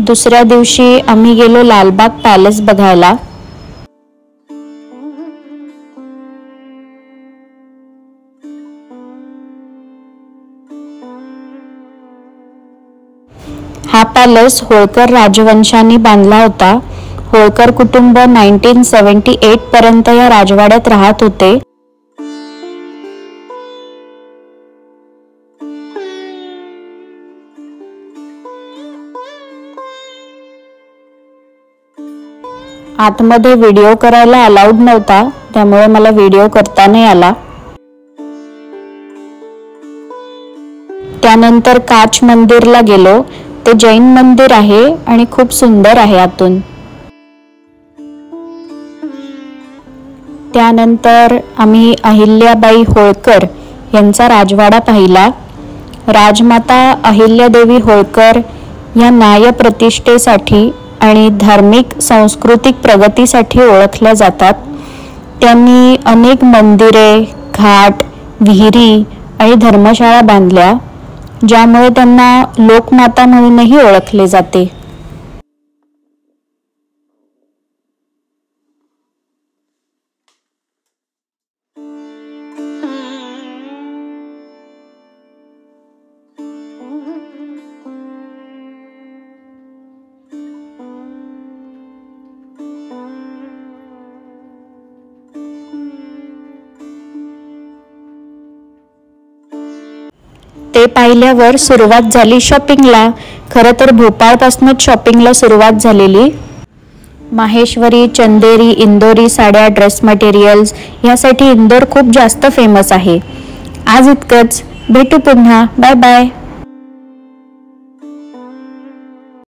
दुसऱ्या दिवशी आम्ही गेलो लालबाग पॅलेस बघायला। हा पॅलेस होळकर राजवंशाने बांधला होता। होळकर कुटुंब 1978 पर्यंत या राजवाड्यात राहत होते। आतमध्ये व्हिडिओ करायला अलाउड नव्हता, त्यामुळे मला व्हिडिओ करता नाही आला। त्यानंतर काच मंदिरला गेलो। ते जैन मंदिर आहे आणि खूप सुंदर आहे आतून। त्यानंतर आम्ही अहिल्याबाई होळकर यांचा राजवाडा पाहिला। राजमाता अहिल्यादेवी होळकर या न्यायप्रतिष्ठेसाठी आणि धार्मिक सांस्कृतिक प्रगतीसाठी ओळखल्या जातात। त्यांनी अनेक मंदिरे, घाट, विहिरी आणि धर्मशाळा बांधल्या, ज्यामुळे त्यांना लोकमाता म्हणूनही ओळखले जाते। ते पाहिल्यावर सुरुवात झाली शॉपिंगला। खरं तर भोपाळपासूनच शॉपिंगला सुरुवात झालेली। माहेश्वरी, चंदेरी, इंदोरी साड्या, ड्रेस मटेरियल्स यासाठी इंदोर खूप जास्त फेमस आहे। आज इतकंच, भेटू पुन्हा, बाय बाय।